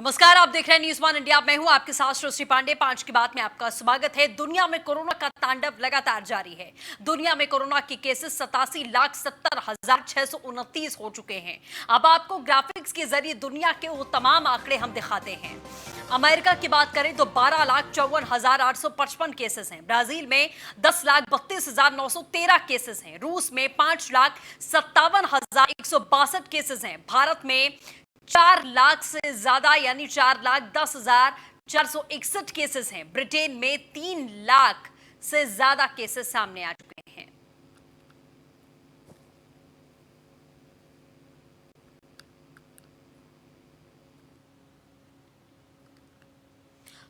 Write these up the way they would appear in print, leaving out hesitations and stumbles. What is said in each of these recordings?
नमस्कार, आप देख रहे हैं न्यूज़ वन इंडिया। मैं हूं आपके साथ श्री पांडे। 5 की बात में आपका स्वागत है। दुनिया में कोरोना का तांडव लगातार जारी है। दुनिया में कोरोना के केसेस 87,70,629 हो चुके हैं। अब आपको ग्राफिक्स के जरिए दुनिया के वो तमाम आंकड़े हम दिखाते हैं। अमेरिका की बात करें तो 12,54,855 केसेस हैं। ब्राजील में 10,32,913 केसेस हैं। रूस में 5,57,162 केसेस हैं। भारत में 4 लाख से ज्यादा यानी 4,10,461 केसेस हैं। ब्रिटेन में 3 लाख से ज्यादा केसेस सामने आ चुके हैं।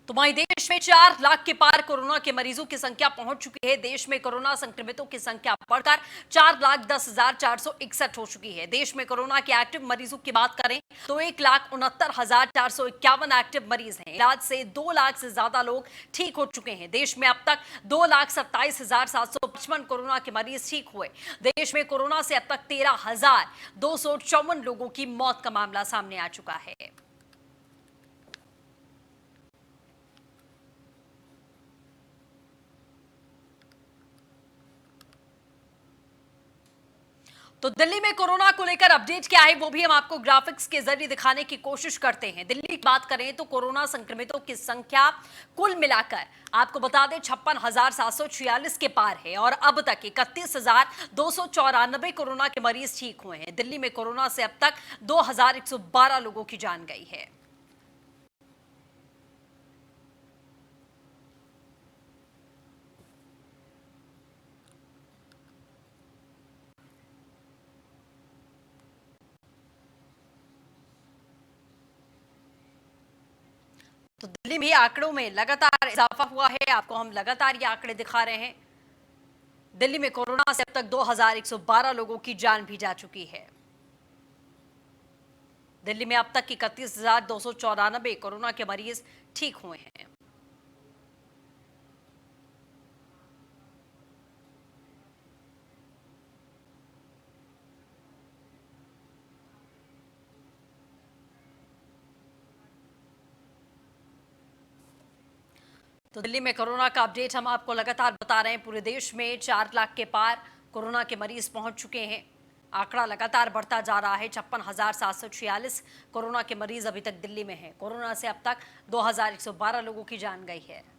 तो वहीं देश में 4 लाख के पार कोरोना के मरीजों की संख्या पहुंच चुकी है। देश में कोरोना संक्रमितों की संख्या बढ़कर 4,10,461 हो चुकी है। देश में कोरोना के एक्टिव मरीजों की बात करें तो 1,69,451 एक्टिव मरीज हैं। इलाज से 2 लाख से ज्यादा लोग ठीक हो चुके हैं। देश में अब तक 2,27,755 कोरोना के मरीज ठीक हुए। देश में कोरोना से अब तक 13,254 लोगों की मौत का मामला सामने आ चुका है। तो दिल्ली में कोरोना को लेकर अपडेट क्या है वो भी हम आपको ग्राफिक्स के जरिए दिखाने की कोशिश करते हैं। दिल्ली की बात करें तो कोरोना संक्रमितों की संख्या कुल मिलाकर आपको बता दें 56,746 के पार है और अब तक 31,294 कोरोना के मरीज ठीक हुए हैं। दिल्ली में कोरोना से अब तक 2,112 लोगों की जान गई है। तो दिल्ली में आंकड़ों में लगातार इजाफा हुआ है। आपको हम लगातार ये आंकड़े दिखा रहे हैं। दिल्ली में कोरोना से अब तक 2,112 लोगों की जान भी जा चुकी है। दिल्ली में अब तक 31,294 कोरोना के मरीज ठीक हुए हैं। तो दिल्ली में कोरोना का अपडेट हम आपको लगातार बता रहे हैं। पूरे देश में 4 लाख के पार कोरोना के मरीज पहुंच चुके हैं। आंकड़ा लगातार बढ़ता जा रहा है। 56,746 कोरोना के मरीज अभी तक दिल्ली में हैं। कोरोना से अब तक 2,112 लोगों की जान गई है।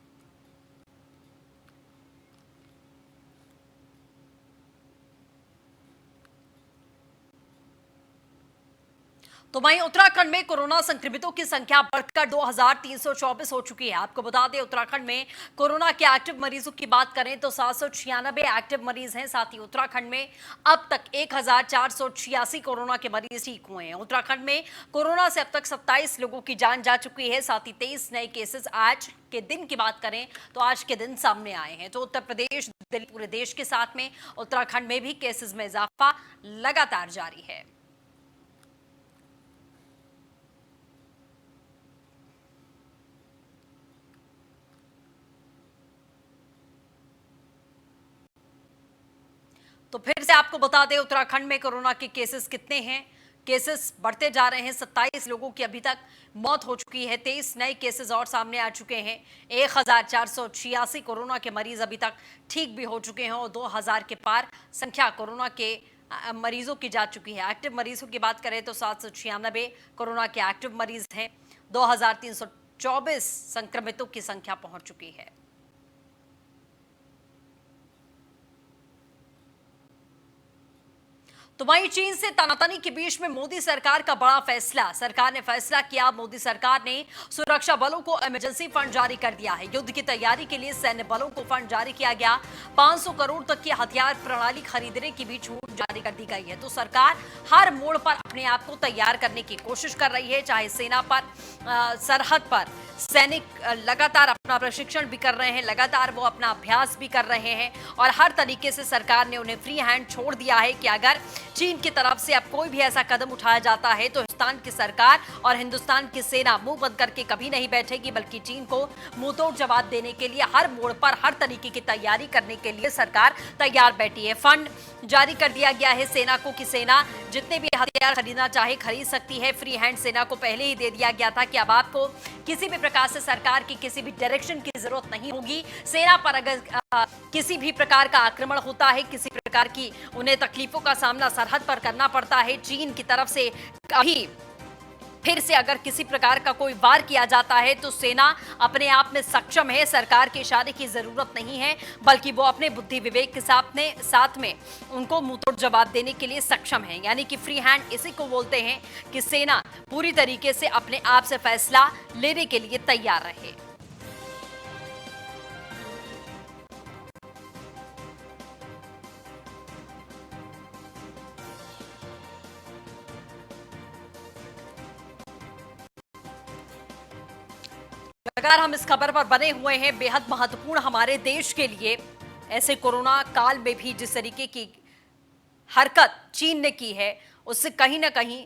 तो वहीं उत्तराखंड में कोरोना संक्रमितों की संख्या बढ़कर 2,324 हो चुकी है। आपको बता दें उत्तराखंड में कोरोना के एक्टिव मरीजों की बात करें तो 796 एक्टिव मरीज हैं। साथ ही उत्तराखंड में अब तक 1,486 कोरोना के मरीज ठीक हुए हैं। उत्तराखंड में कोरोना से अब तक 27 लोगों की जान जा चुकी है। साथ ही 23 नए केसेस आज के दिन की बात करें तो आज के दिन सामने आए हैं। तो उत्तर प्रदेश, दिल्ली, पूरे देश के साथ में उत्तराखंड में भी केसेस में इजाफा लगातार जारी है। तो फिर से आपको बता दें उत्तराखंड में कोरोना के केसेस कितने हैं। केसेस बढ़ते जा रहे हैं। 27 लोगों की अभी तक मौत हो चुकी है। 23 नए केसेस और सामने आ चुके हैं। 1,486 कोरोना के मरीज अभी तक ठीक भी हो चुके हैं और 2,000 के पार संख्या कोरोना के मरीजों की जा चुकी है। एक्टिव मरीजों की बात करें तो 796 कोरोना के एक्टिव मरीज हैं। 2,324 संक्रमितों की संख्या पहुंच चुकी है। तो वहीं चीन से तनातनी के बीच में मोदी सरकार का बड़ा फैसला। सरकार ने फैसला किया। मोदी सरकार ने सुरक्षा बलों को इमरजेंसी फंड जारी कर दिया है। युद्ध की तैयारी के लिए सैन्य बलों को फंड जारी किया गया। 500 करोड़ तक की हथियार प्रणाली खरीदने की भी छूट जारी कर दी गई है। तो सरकार हर मोड़ पर अपने आप को तैयार करने की कोशिश कर रही है, चाहे सेना पर, सरहद पर सैनिक लगातार अपना प्रशिक्षण भी कर रहे हैं, लगातार वो अपना अभ्यास भी कर रहे हैं और हर तरीके से सरकार ने उन्हें फ्री हैंड छोड़ दिया है कि अगर चीन की तरफ से अब कोई भी ऐसा कदम उठाया जाता है तो हिंदुस्तान की सरकार और हिंदुस्तान की सेना मुंह बंद करके कभी नहीं बैठेगी, बल्कि चीन को मुंहतोड़ जवाब देने के लिए हर मोड़ पर हर तरीके की तैयारी करने के लिए सरकार तैयार बैठी है। फंड जारी कर दिया गया है सेना को कि सेना जितने भी हथियार खरीदना चाहे खरीद सकती है। फ्री हैंड सेना को पहले ही दे दिया गया था कि अब आपको किसी भी प्रकार से सरकार की किसी भी डायरेक्शन की जरूरत नहीं होगी। सेना पर अगर किसी भी प्रकार का आक्रमण होता है, किसी प्रकार की उन्हें तकलीफों का सामना सरहद पर करना पड़ता है चीन की तरफ से, कभी फिर से अगर किसी प्रकार का कोई वार किया जाता है तो सेना अपने आप में सक्षम है, सरकार के इशारे की जरूरत नहीं है, बल्कि वो अपने बुद्धि विवेक के साथ में उनको मुंहतोड़ जवाब देने के लिए सक्षम है। यानी कि फ्री हैंड इसी को बोलते हैं कि सेना पूरी तरीके से अपने आप से फैसला लेने के लिए तैयार रहे। लगातार हम इस खबर पर बने हुए हैं, बेहद महत्वपूर्ण हमारे देश के लिए। ऐसे कोरोना काल में भी जिस तरीके की हरकत चीन ने की है, उससे कहीं ना कहीं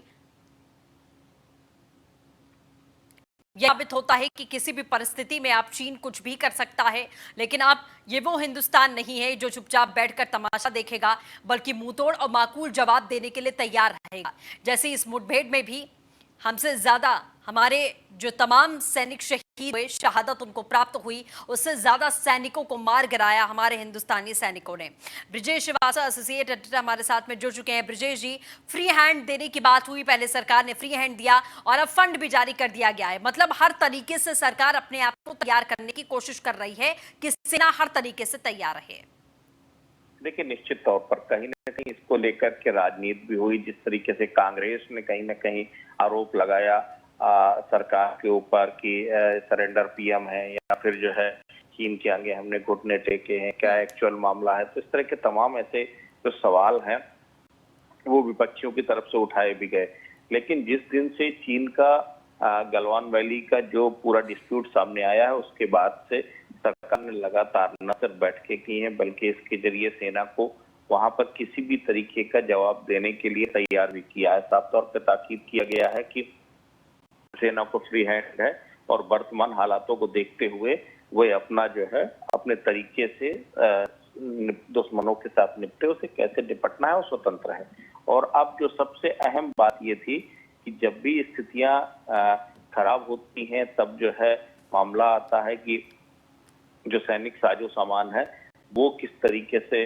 यह साबित होता है कि किसी भी परिस्थिति में आप चीन कुछ भी कर सकता है, लेकिन आप ये वो हिंदुस्तान नहीं है जो चुपचाप बैठकर तमाशा देखेगा, बल्कि मुंहतोड़ और माकूल जवाब देने के लिए तैयार रहेगा। जैसे इस मुठभेड़ में भी हमसे ज्यादा हमारे जो तमाम सैनिक शहीद हुए, शहादत उनको प्राप्त हुई, उससे ज्यादा सैनिकों को मार गिराया हमारे हिंदुस्तानी सैनिकों ने। ब्रिजेश श्रीवास्तव एसोसिएट एडिटर हमारे साथ में जुड़ चुके हैं। ब्रिजेश जी, फ्री हैंड देने की बात हुई, पहले सरकार ने फ्री हैंड दिया और अब फंड भी जारी कर दिया गया है। मतलब हर तरीके से सरकार अपने आप को तैयार करने की कोशिश कर रही है कि सेना हर तरीके से तैयार रहे। देखिए, निश्चित तौर पर कहीं ना कहीं इसको लेकर के राजनीति भी हुई। जिस तरीके से कांग्रेस ने कहीं ना कहीं आरोप लगाया सरकार के ऊपर कि सरेंडर पीएम है या फिर जो है चीन के आगे हमने घुटने टेके हैं, क्या एक्चुअल मामला है। तो इस तरह के तमाम ऐसे जो सवाल हैं वो विपक्षियों की तरफ से उठाए भी गए। लेकिन जिस दिन से चीन का गलवान वैली का जो पूरा डिस्प्यूट सामने आया है, उसके बाद से सरकार ने लगातार न सिर्फ बैठकें की हैं, बल्कि इसके जरिए सेना को वहां पर किसी भी तरीके का जवाब देने के लिए तैयार भी किया है। साफ तौर पर ताकीद किया गया है कि सेना को फ्री हैंड है और वर्तमान हालातों को देखते हुए वो अपना जो है अपने तरीके से दुश्मनों के साथ निपटे, उसे कैसे निपटना है वो स्वतंत्र है। और अब जो सबसे अहम बात ये थी कि जब भी स्थितियां खराब होती हैं तब जो है मामला आता है कि जो सैनिक साजो सामान है वो किस तरीके से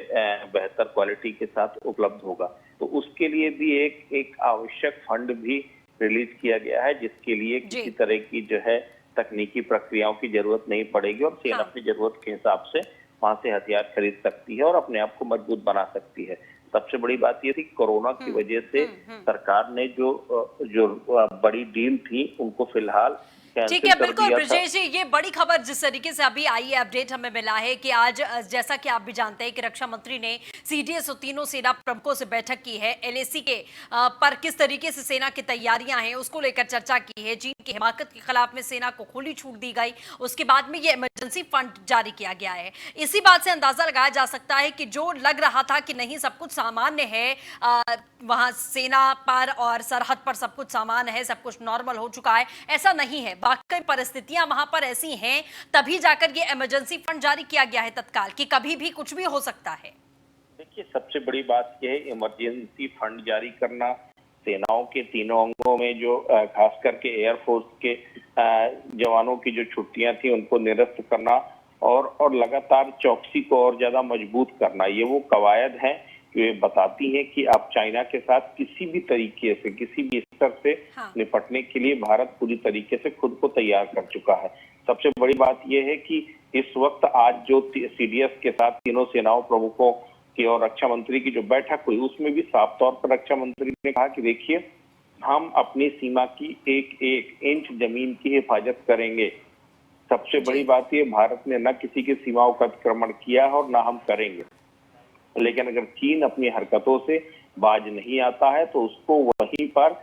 बेहतर क्वालिटी के साथ उपलब्ध होगा। तो उसके लिए भी एक आवश्यक फंड भी रिलीज किया गया है, जिसके लिए किसी तरह की जो है तकनीकी प्रक्रियाओं की जरूरत नहीं पड़ेगी और सेना अपनी जरूरत के हिसाब से वहां से हथियार खरीद सकती है और अपने आप को मजबूत बना सकती है। सबसे बड़ी बात ये थी कोरोना की वजह से सरकार ने जो बड़ी डील थी उनको फिलहाल ठीक है, बिल्कुल ब्रजेश जी, ये बड़ी खबर जिस तरीके से अभी आई है, अपडेट हमें मिला है कि आज जैसा कि आप भी जानते हैं कि रक्षा मंत्री ने सीडीएस और तीनों सेना प्रमुखों से बैठक की है। एलएसी के पर किस तरीके से सेना की तैयारियां हैं उसको लेकर चर्चा की है। चीन की हिमाकत के खिलाफ में सेना को खुली छूट दी गई, उसके बाद में ये इमरजेंसी फंड जारी किया गया है। इसी बात से अंदाजा लगाया जा सकता है कि जो लग रहा था कि नहीं सब कुछ सामान्य है वहां सेना पर और सरहद पर सब कुछ सामान्य है, सब कुछ नॉर्मल हो चुका है, ऐसा नहीं है। वाकई परिस्थितियां वहां पर ऐसी हैं, तभी जाकर ये इमरजेंसी फंड जारी किया गया है तत्काल, कि कभी भी कुछ भी हो सकता है। देखिए, सबसे बड़ी बात यह है इमरजेंसी फंड जारी करना, सेनाओं के तीनों अंगों में जो खास करके एयरफोर्स के जवानों की जो छुट्टियां थी उनको निरस्त करना और लगातार चौकसी को और ज्यादा मजबूत करना, ये वो कवायद है जो ये बताती है कि आप चाइना के साथ किसी भी तरीके से किसी भी स्तर से निपटने के लिए भारत पूरी तरीके से खुद को तैयार कर चुका है। सबसे बड़ी बात यह है कि इस वक्त आज जो सीडीएस के साथ तीनों सेनाओं प्रमुखों की और रक्षा मंत्री की जो बैठक हुई, उसमें भी साफ तौर पर रक्षा मंत्री ने कहा कि देखिए, हम अपनी सीमा की एक एक इंच जमीन की हिफाजत करेंगे। सबसे बड़ी बात यह, भारत ने न किसी की सीमाओं का अतिक्रमण किया है और न हम करेंगे। लेकिन अगर चीन अपनी हरकतों से बाज नहीं आता है तो उसको वहीं पर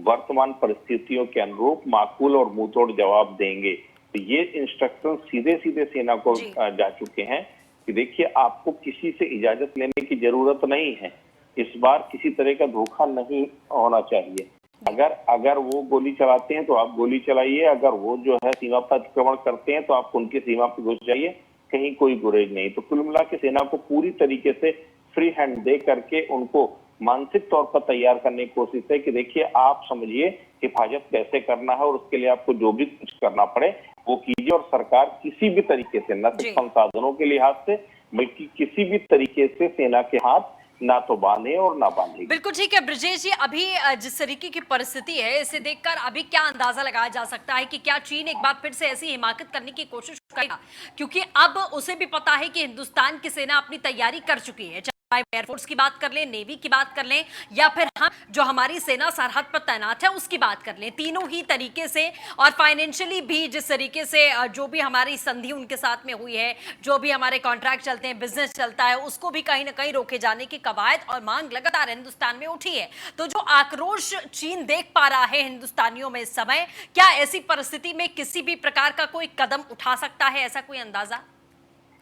वर्तमान परिस्थितियों के अनुरूप माकूल और मुंहतोड़ जवाब देंगे। तो ये इंस्ट्रक्शन सीधे सीधे सेना को जा चुके हैं कि देखिए आपको किसी से इजाजत लेने की जरूरत नहीं है, इस बार किसी तरह का धोखा नहीं होना चाहिए। अगर वो गोली चलाते हैं तो आप गोली चलाइए, अगर वो जो है सीमा पर अतिक्रमण करते हैं तो आप उनकी सीमा पर घुस जाइए, कहीं कोई गुरेज नहीं। तो कुल मिला के सेना को पूरी तरीके से फ्री हैंड दे करके उनको मानसिक तौर पर तैयार करने की कोशिश है कि देखिए आप समझिए हिफाजत कैसे करना है और उसके लिए आपको जो भी कुछ करना पड़े वो कीजिए। और सरकार किसी भी तरीके से, न सिर्फ संसाधनों के लिहाज से बल्कि किसी भी तरीके से सेना के हाथ ना तो बांधे और ना बांधे। बिल्कुल ठीक है ब्रजेश जी, अभी जिस तरीके की परिस्थिति है इसे देखकर अभी क्या अंदाजा लगाया जा सकता है कि क्या चीन एक बार फिर से ऐसी हिमाकत करने की कोशिश करेगा? क्योंकि अब उसे भी पता है कि हिंदुस्तान की सेना अपनी तैयारी कर चुकी है, चाहे एयरफोर्स की बात कर लें, नेवी की बात कर लें या फिर हम जो हमारी सेना सरहद पर तैनात है उसकी बात कर लें, तीनों ही तरीके से। और फाइनेंशियली भी जिस तरीके से जो भी हमारी संधि उनके साथ में हुई है, जो भी हमारे कॉन्ट्रैक्ट चलते हैं, बिजनेस चलता है, उसको भी कहीं ना कहीं रोके जाने की कवायद और मांग लगातार हिंदुस्तान में उठी है। तो जो आक्रोश चीन देख पा रहा है हिंदुस्तानियों में इस समय, क्या ऐसी परिस्थिति में किसी भी प्रकार का कोई कदम उठा सकता है, ऐसा कोई अंदाजा?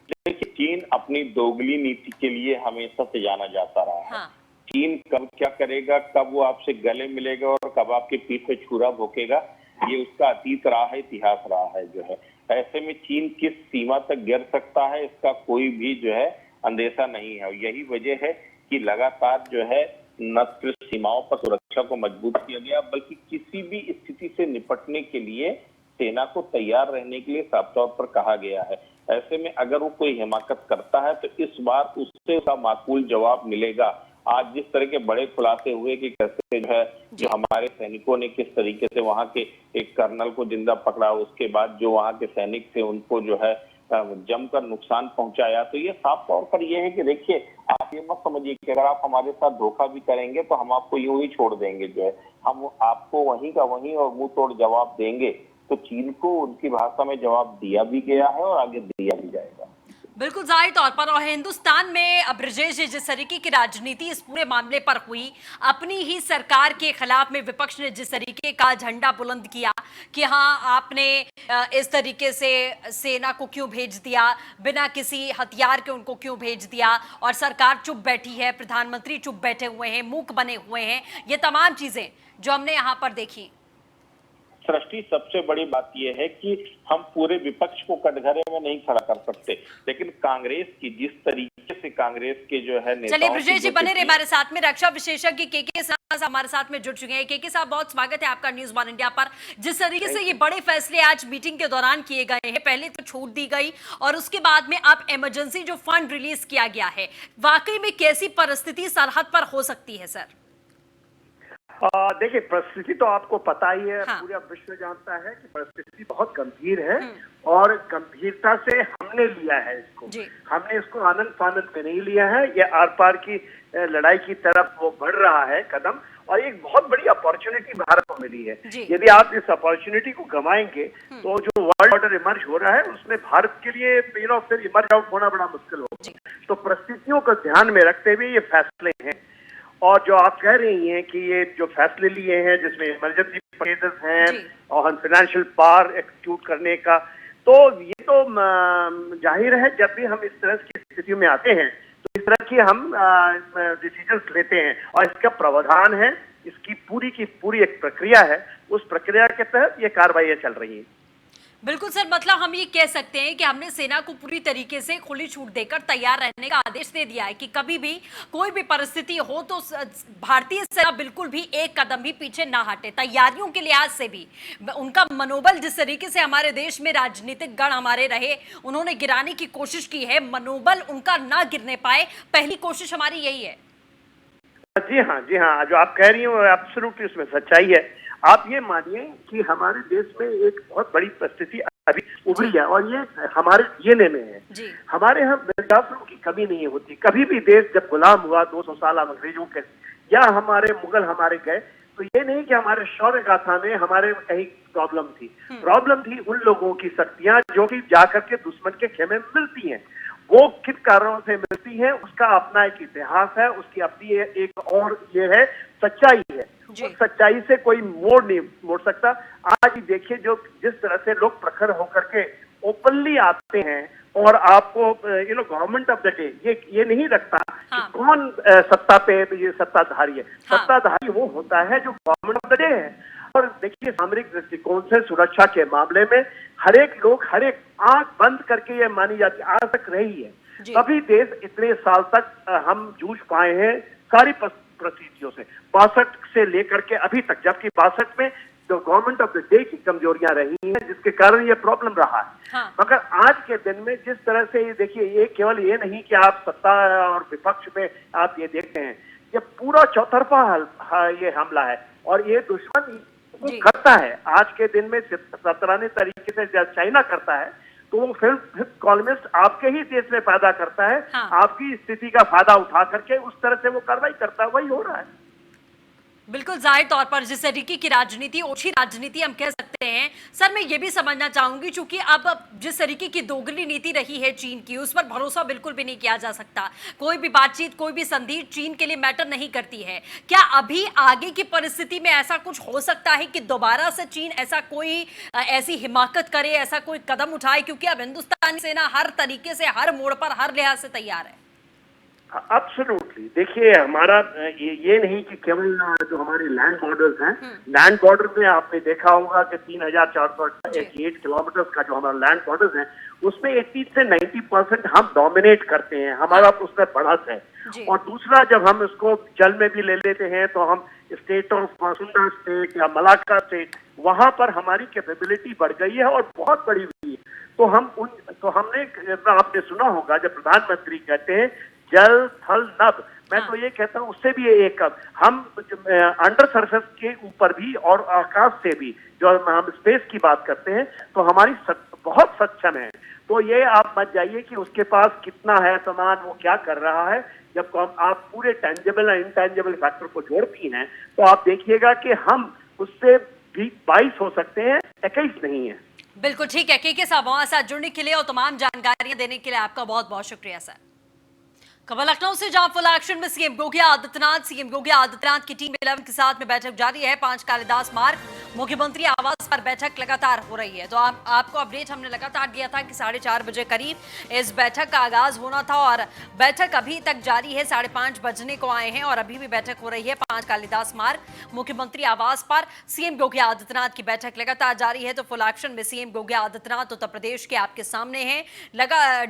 देखिए चीन अपनी दोगली नीति के लिए हमेशा से जाना जाता रहा है। हाँ। चीन कब क्या करेगा, कब वो आपसे गले मिलेगा और कब आपके पीठ पे छुरा भोंकेगा, ये उसका अतीत रहा है, इतिहास रहा है जो है। ऐसे में चीन किस सीमा तक गिर सकता है इसका कोई भी जो है अंदेशा नहीं है। यही वजह है कि लगातार जो है न सिर्फ सीमाओं पर सुरक्षा को मजबूत किया गया बल्कि किसी भी स्थिति से निपटने के लिए सेना को तैयार रहने के लिए साफ तौर पर कहा गया है। ऐसे में अगर वो कोई हिमाकत करता है तो इस बार उससे उसका माकूल जवाब मिलेगा। आज जिस तरह के बड़े खुलासे हुए कि कैसे जो है जो हमारे सैनिकों ने किस तरीके से वहां के एक कर्नल को जिंदा पकड़ा, उसके बाद जो वहां के सैनिक थे उनको जो है जमकर नुकसान पहुंचाया, तो ये साफ तौर पर ये है कि देखिए आप ये मत समझिए कि अगर आप हमारे साथ धोखा भी करेंगे तो हम आपको यूं ही छोड़ देंगे, जो है हम आपको वहीं का वहीं और मुंह तोड़ जवाब देंगे। तो चीन को उनकी भाषा में जवाब दिया भी गया है और आगे दिया भी जाएगा। बिल्कुल जाहिर तौर पर। और हिंदुस्तान में ब्रजेश जी जिस तरीके की राजनीति इस पूरे मामले पर हुई, अपनी ही सरकार के खिलाफ में विपक्ष ने जिस तरीके का झंडा बुलंद किया कि हाँ आपने इस तरीके से सेना को क्यों भेज दिया, बिना किसी हथियार के उनको क्यों भेज दिया, और सरकार चुप बैठी है, प्रधानमंत्री चुप बैठे हुए हैं, मूक बने हुए हैं, ये तमाम चीजें जो हमने यहाँ पर देखी। सृष्टि सबसे बड़ी बात यह है कि हम पूरे विपक्ष को कटघरे में नहीं खड़ा कर सकते, लेकिन कांग्रेस की जिस तरीके से कांग्रेस के जो है नेताओं, चलिए ब्रजेश जी बने रहे हमारे साथ में। रक्षा विशेषज्ञ के साहब हमारे साथ में जुड़ चुके हैं। के साहब बहुत स्वागत है आपका न्यूज वन इंडिया पर। जिस तरीके से ये बड़े फैसले आज मीटिंग के दौरान किए गए हैं, पहले तो छूट दी गई और उसके बाद में अब इमरजेंसी जो फंड रिलीज किया गया है, वाकई में कैसी परिस्थिति सरहद पर हो सकती है सर? देखिए परिस्थिति तो आपको पता ही है। हाँ। पूरा विश्व जानता है कि परिस्थिति बहुत गंभीर है और गंभीरता से हमने लिया है इसको। हमने इसको आनंद फानंद में नहीं लिया है। ये आर पार की लड़ाई की तरफ वो बढ़ रहा है कदम, और एक बहुत बड़ी अपॉर्चुनिटी भारत को मिली है। यदि आप इस अपॉर्चुनिटी को गंवाएंगे तो जो वर्ल्ड ऑर्डर इमर्ज हो रहा है उसमें भारत के लिए फिर इमर्ज आउट होना बड़ा मुश्किल होगा। तो परिस्थितियों को ध्यान में रखते हुए ये फैसले हैं। और जो आप कह रही हैं कि ये जो फैसले लिए हैं जिसमें इमरजेंसी पैकेजेस हैं और फाइनेंशियल पावर एक्सक्यूट करने का, तो ये तो जाहिर है जब भी हम इस तरह की स्थिति में आते हैं तो इस तरह की हम डिसीजंस लेते हैं और इसका प्रावधान है, इसकी पूरी एक प्रक्रिया है। उस प्रक्रिया के तहत ये कार्रवाइयां चल रही हैं। बिल्कुल सर, मतलब हम ये कह सकते हैं कि हमने सेना को पूरी तरीके से खुली छूट देकर तैयार रहने का आदेश दे दिया है कि कभी भी कोई भी परिस्थिति हो तो भारतीय सेना बिल्कुल भी एक कदम भी पीछे ना हटे। तैयारियों के लिहाज से भी उनका मनोबल, जिस तरीके से हमारे देश में राजनीतिक गण हमारे रहे, उन्होंने गिराने की कोशिश की है, मनोबल उनका ना गिरने पाए, पहली कोशिश हमारी यही है। जी हाँ, जो आप कह रही हो एब्सोल्युटली उसमें सच्चाई है। आप ये मानिए कि हमारे देश में एक बहुत बड़ी परिस्थिति अभी उभरी है और ये हमारे डीएनए में है। हमारे यहाँ मिर्जाफरों की कमी नहीं होती। कभी भी देश जब गुलाम हुआ 200 साल अंग्रेजों के या हमारे मुगल हमारे गए, तो ये नहीं कि हमारे शौर्य गाथा में हमारे कहीं प्रॉब्लम थी। प्रॉब्लम थी उन लोगों की शक्तियां जो कि जाकर के दुश्मन के खेमे में मिलती हैं। वो किन कारणों से मिलती है, उसका अपना एक इतिहास है, उसकी अपनी एक और ये है सच्चाई है। उस सच्चाई से कोई मोड़ नहीं मोड़ सकता। आज देखिए जो जिस तरह से लोग प्रखर होकर के ओपनली आते हैं और आपको गवर्नमेंट ऑफ द डे ये नहीं रखता कि कौन सत्ता पे ये सत्ताधारी है। सत्ताधारी वो होता है जो गवर्नमेंट ऑफ द डे है। और देखिए सामरिक दृष्टिकोण से सुरक्षा के मामले में हर एक लोग हर एक आंख बंद करके ये मानी जाती आज तक रही है। तभी देश इतने साल तक हम जूझ पाए हैं सारी परिस्थितियों से, 62 से लेकर के अभी तक, जबकि 62 में जो गवर्नमेंट ऑफ द डे की कमजोरियां रही हैं जिसके कारण ये प्रॉब्लम रहा है। मगर आज के दिन में जिस तरह से ये देखिए, ये केवल ये नहीं कि आप सत्ता और विपक्ष में आप ये देखते हैं, ये पूरा चौतरफा ये हमला है और ये दुश्मन करता है। आज के दिन में सतराने तरीके से जब चाइना करता है तो वो फिल्म कॉलमिस्ट आपके ही देश में पैदा करता है। आपकी स्थिति का फायदा उठा करके उस तरह से वो कार्रवाई करता है, वही हो रहा है। बिल्कुल जाहिर तौर पर जिस तरीके की राजनीति, ओछी राजनीति हम कह सकते हैं। सर मैं ये भी समझना चाहूंगी, चूंकि अब जिस तरीके की दोगली नीति रही है चीन की, उस पर भरोसा बिल्कुल भी नहीं किया जा सकता। कोई भी बातचीत, कोई भी संधि चीन के लिए मैटर नहीं करती है। क्या अभी आगे की परिस्थिति में ऐसा कुछ हो सकता है कि दोबारा से चीन ऐसी हिमाकत करे, ऐसा कोई कदम उठाए? क्योंकि अब हिंदुस्तानी सेना हर तरीके से, हर मोड़ पर, हर लिहाज से तैयार है। एब्सोल्युटली। देखिए हमारा ये नहीं कि केवल जो हमारे लैंड बॉर्डर्स हैं, लैंड बॉर्डर में आपने देखा होगा कि 3488 किलोमीटर का जो हमारा लैंड बॉर्डर्स हैं उसमें 80 से 90% हम डोमिनेट करते हैं, हमारा उसमें बढ़त है। और दूसरा जब हम इसको जल में भी ले लेते हैं तो हम स्टेट ऑफ मासुंदा स्टेट या मलाक्का स्टेट, वहां पर हमारी कैपेबिलिटी बढ़ गई है और बहुत बड़ी हुई है। तो हमने आपने सुना होगा जब प्रधानमंत्री कहते हैं जल थल नभ, मैं तो ये कहता हूँ उससे भी एक हम अंडर सरफेस के ऊपर भी और आकाश से भी, जो हम स्पेस की बात करते हैं, तो हमारी बहुत सक्षम है। तो ये आप मत जाइए कि उसके पास कितना है सामान, वो क्या कर रहा है। जब आप पूरे टेंजेबल और इनटेंजेबल फैक्टर को जोड़ती हैं तो आप देखिएगा कि हम उससे भी 22 हो सकते हैं, 21 नहीं है। बिल्कुल ठीक है। के साहब हमारे साथ जुड़ने के लिए और तमाम जानकारियां देने के लिए आपका बहुत बहुत शुक्रिया सर। खबर लखनऊ से, जहां फुल एक्शन में सीएम योगी आदित्यनाथ की टीम 11 के साथ में बैठक जारी है। 5 कालिदास मार्ग मुख्यमंत्री आवास पर बैठक लगातार हो रही है। तो आपको अपडेट हमने लगातार दिया था कि 4:30 बजे करीब इस बैठक का आगाज होना था और बैठक अभी तक जारी है। 5:30 बजने को आए हैं और अभी भी बैठक हो रही है। 5 कालिदास मार्ग मुख्यमंत्री आवास पर सीएम योगी आदित्यनाथ की बैठक लगातार जारी है। तो फुल एक्शन में सीएम योगी आदित्यनाथ उत्तर प्रदेश के आपके सामने हैं।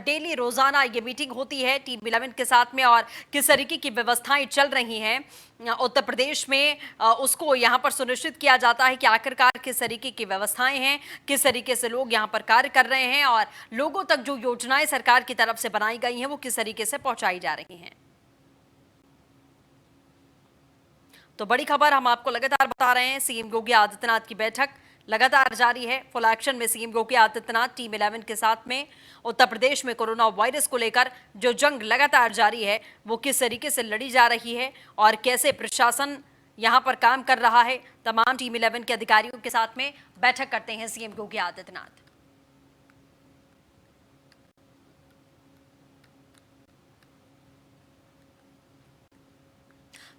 डेली रोजाना ये मीटिंग होती है टीम 11 के साथ में और किस तरीके की व्यवस्थाएं चल रही हैं उत्तर प्रदेश में, उसको यहां पर सुनिश्चित किया जाता है कि आखिरकार किस तरीके की व्यवस्थाएं हैं, किस तरीके से लोग यहां पर कार्य कर रहे हैं और लोगों तक जो योजनाएं सरकार की तरफ से बनाई गई हैं वो किस तरीके से पहुंचाई जा रही हैं। तो बड़ी खबर हम आपको लगातार बता रहे हैं, सीएम योगी आदित्यनाथ की बैठक लगातार जारी है। फुल एक्शन में सीएम योगी आदित्यनाथ टीम 11 के साथ में उत्तर प्रदेश में कोरोना वायरस को लेकर जो जंग लगातार जारी है वो किस तरीके से लड़ी जा रही है और कैसे प्रशासन यहां पर काम कर रहा है, तमाम टीम 11 के अधिकारियों के साथ में बैठक करते हैं सीएम योगी आदित्यनाथ।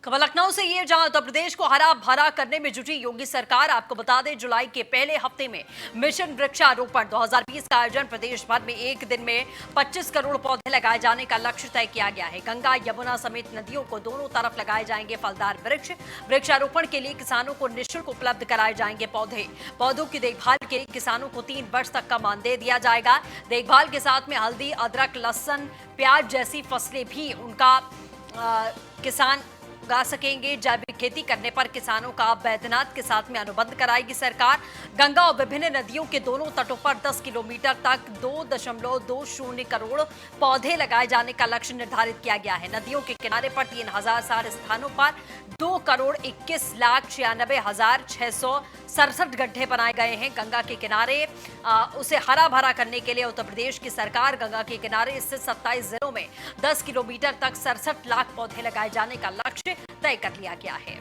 खबर लखनऊ से ये, जहां उत्तर प्रदेश को हरा भरा करने में जुटी योगी सरकार। आपको बता दें जुलाई के पहले हफ्ते में मिशन वृक्षारोपण 2020 का आयोजन प्रदेश भर में एक दिन में 25 करोड़ पौधे लगाए जाने का लक्ष्य तय किया गया है। गंगा यमुना समेत नदियों को दोनों तरफ लगाए जाएंगे फलदार वृक्ष। वृक्षारोपण के लिए किसानों को निःशुल्क उपलब्ध कराए जाएंगे पौधों की देखभाल के लिए किसानों को 3 वर्ष तक का मानदेय दिया जाएगा। देखभाल के साथ में हल्दी, अदरक, लहसुन, प्याज जैसी फसलें भी उनका किसान उगा सकेंगे। जैविक खेती करने पर किसानों का बैद्यनाथ के साथ में अनुबंध कराएगी सरकार। गंगा और विभिन्न नदियों के दोनों तटों पर 10 किलोमीटर तक 2.20 करोड़ पौधे लगाए जाने का लक्ष्य निर्धारित किया गया है। नदियों के किनारे पर 3000 स्थानों पर 2,21,96,667 गड्ढे बनाए गए हैं। गंगा के किनारे उसे हरा भरा करने के लिए उत्तर प्रदेश की सरकार गंगा के किनारे स्थित 27 जिलों में 10 किलोमीटर तक 67 लाख पौधे लगाए जाने का लक्ष्य तय कर लिया गया है।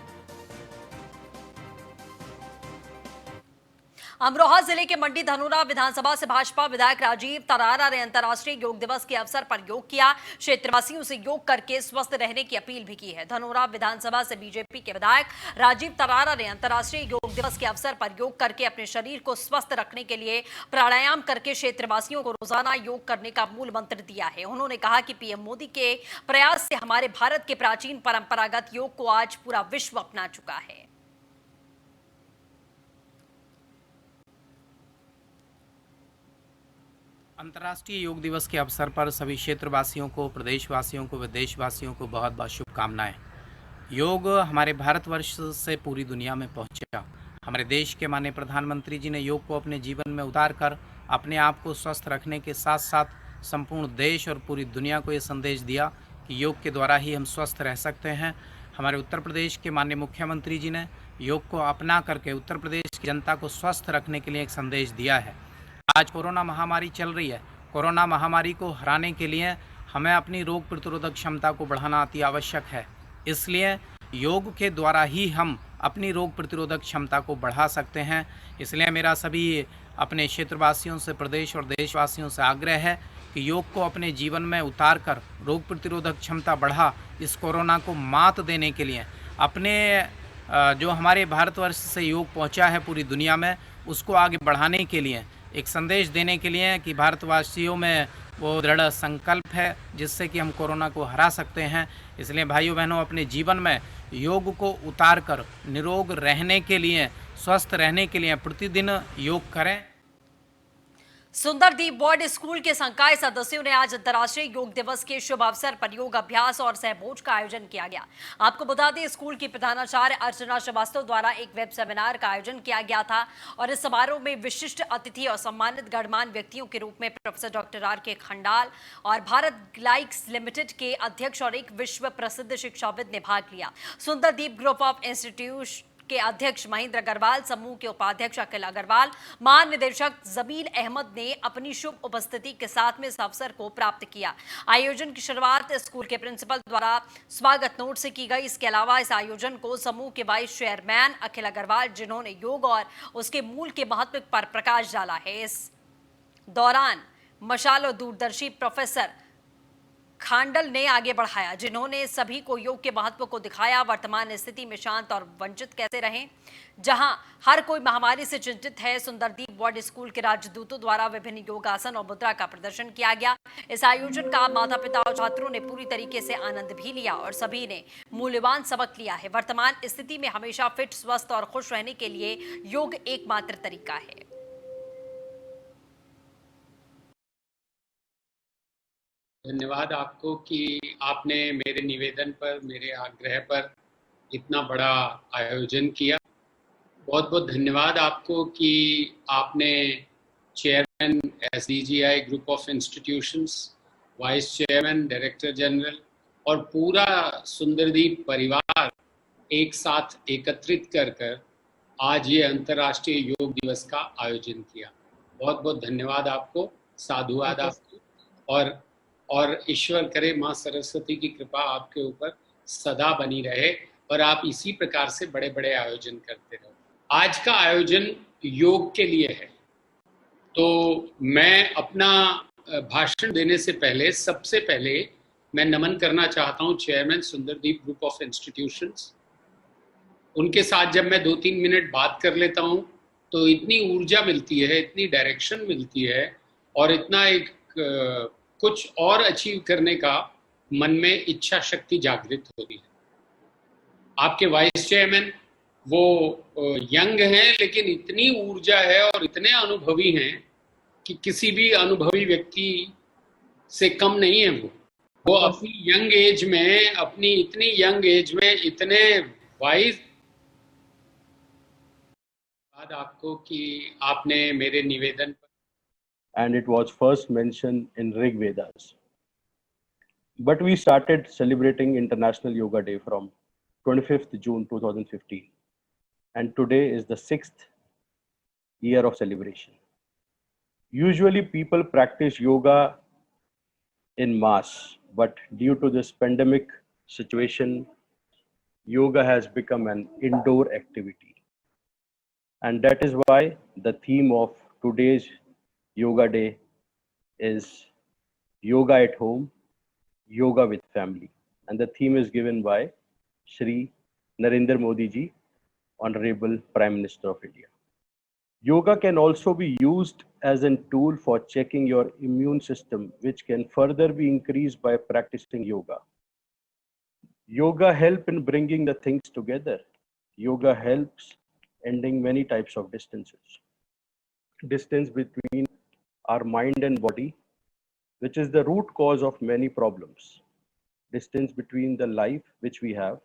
अमरोहा जिले के मंडी धनोरा विधानसभा से भाजपा विधायक राजीव तरारा ने अंतर्राष्ट्रीय योग दिवस के अवसर पर योग किया। क्षेत्रवासियों से योग करके स्वस्थ रहने की अपील भी की है। धनोरा विधानसभा से बीजेपी के विधायक राजीव तरारा ने अंतर्राष्ट्रीय योग दिवस के अवसर पर योग करके अपने शरीर को स्वस्थ रखने के लिए प्राणायाम करके क्षेत्रवासियों को रोजाना योग करने का मूल मंत्र दिया है। उन्होंने कहा कि पीएम मोदी के प्रयास से हमारे भारत के प्राचीन परंपरागत योग को आज पूरा विश्व अपना चुका है। अंतर्राष्ट्रीय योग दिवस के अवसर पर सभी क्षेत्रवासियों को, प्रदेशवासियों को व देशवासियों को बहुत बहुत शुभकामनाएं। योग हमारे भारतवर्ष से पूरी दुनिया में पहुंचा। हमारे देश के माननीय प्रधानमंत्री जी ने योग को अपने जीवन में उतार कर अपने आप को स्वस्थ रखने के साथ साथ संपूर्ण देश और पूरी दुनिया को ये संदेश दिया कि योग के द्वारा ही हम स्वस्थ रह सकते हैं। हमारे उत्तर प्रदेश के माननीय मुख्यमंत्री जी ने योग को अपना करके उत्तर प्रदेश की जनता को स्वस्थ रखने के लिए एक संदेश दिया है। आज कोरोना महामारी चल रही है। कोरोना महामारी को हराने के लिए हमें अपनी रोग प्रतिरोधक क्षमता को बढ़ाना अति आवश्यक है। इसलिए योग के द्वारा ही हम अपनी रोग प्रतिरोधक क्षमता को बढ़ा सकते हैं। इसलिए मेरा सभी अपने क्षेत्रवासियों से, प्रदेश और देशवासियों से आग्रह है कि योग को अपने जीवन में उतार कर रोग प्रतिरोधक क्षमता बढ़ा इस कोरोना को मात देने के लिए, अपने जो हमारे भारतवर्ष से योग पहुंचा है पूरी दुनिया में, उसको आगे बढ़ाने के लिए, एक संदेश देने के लिए कि भारतवासियों में वो दृढ़ संकल्प है जिससे कि हम कोरोना को हरा सकते हैं। इसलिए भाइयों बहनों, अपने जीवन में योग को उतार कर निरोग रहने के लिए, स्वस्थ रहने के लिए प्रतिदिन योग करें। सुंदरदीप बोर्ड स्कूल के संकाय सदस्यों ने आज अंतर्राष्ट्रीय योग दिवस के शुभ अवसर पर योग अभ्यास और सहभोज का आयोजन किया गया। आपको बता दें, स्कूल की प्रधानाचार्य अर्चना श्रीवास्तव द्वारा एक वेब सेमिनार का आयोजन किया गया था और इस समारोह में विशिष्ट अतिथि और सम्मानित गणमान्य व्यक्तियों के रूप में प्रोफेसर डॉक्टर आर.के. खंडाल और भारत ग्लाइक्स लिमिटेड के अध्यक्ष और एक विश्व प्रसिद्ध शिक्षाविद ने भाग लिया। सुंदरदीप ग्रुप ऑफ इंस्टीट्यूट के अध्यक्ष महेंद्र अग्रवाल, समूह के उपाध्यक्ष अखिल अग्रवाल, महानिदेशक जमील अहमद ने अपनी शुभ उपस्थिति के साथ में इस अवसर को प्राप्त किया। आयोजन की शुरुआत स्कूल के प्रिंसिपल द्वारा स्वागत नोट से की गई। इसके अलावा इस आयोजन को समूह के वाइस चेयरमैन अखिल अग्रवाल, जिन्होंने योग और उसके मूल के महत्व पर प्रकाश डाला है, इस दौरान मशाल और दूरदर्शी प्रोफेसर खांडल ने आगे बढ़ाया, जिन्होंने सभी को योग के महत्व को दिखाया। वर्तमान स्थिति में शांत और वंचित कैसे रहें, जहां हर कोई महामारी से चिंतित है। सुंदरदीप बोर्ड स्कूल के राजदूतों द्वारा विभिन्न योगासन और मुद्रा का प्रदर्शन किया गया। इस आयोजन का माता पिता और छात्रों ने पूरी तरीके से आनंद भी लिया और सभी ने मूल्यवान सबक लिया है। वर्तमान स्थिति में हमेशा फिट, स्वस्थ और खुश रहने के लिए योग एकमात्र तरीका है। धन्यवाद आपको कि आपने मेरे निवेदन पर, मेरे आग्रह पर इतना बड़ा आयोजन किया। बहुत बहुत धन्यवाद आपको कि आपने chairman SDGI group of institutions, vice chairman, director general और पूरा सुंदरदीप परिवार एक साथ एकत्रित कर आज ये अंतर्राष्ट्रीय योग दिवस का आयोजन किया। बहुत बहुत धन्यवाद आपको, साधुवाद आपको। और ईश्वर करे माँ सरस्वती की कृपा आपके ऊपर सदा बनी रहे और आप इसी प्रकार से बड़े बड़े आयोजन करते रहो। आज का आयोजन योग के लिए है, तो मैं अपना भाषण देने से पहले सबसे पहले मैं नमन करना चाहता हूँ चेयरमैन सुंदरदीप ग्रुप ऑफ इंस्टीट्यूशंस। उनके साथ जब मैं 2-3 मिनट बात कर लेता हूँ तो इतनी ऊर्जा मिलती है, इतनी डायरेक्शन मिलती है और इतना एक कुछ और अचीव करने का मन में इच्छा शक्ति जागृत होती है। आपके वाइस चेयरमैन वो यंग हैं, लेकिन इतनी ऊर्जा है और इतने अनुभवी हैं कि किसी भी अनुभवी व्यक्ति से कम नहीं है। वो अपनी यंग एज में, अपनी इतनी यंग एज में इतने वाइज। आपको कि आपने मेरे निवेदन पर, and it was first mentioned in Rig Vedas. But we started celebrating International Yoga Day from 25th June 2015, and today is the 6th year of celebration. Usually people practice yoga in mass, but due to this pandemic situation, yoga has become an indoor activity. And that is why the theme of today's Yoga Day is Yoga at Home, Yoga with Family. And the theme is given by Shri Narendra Modi ji, Honorable Prime Minister of India. Yoga can also be used as a tool for checking your immune system, which can further be increased by practicing yoga. Yoga helps in bringing the things together. Yoga helps ending many types of distances. Distance between our mind and body, which is the root cause of many problems. Distance between the life which we have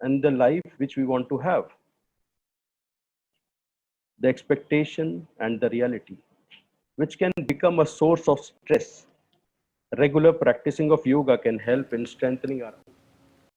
and the life which we want to have. The expectation and the reality, which can become a source of stress. Regular practicing of yoga can help in strengthening our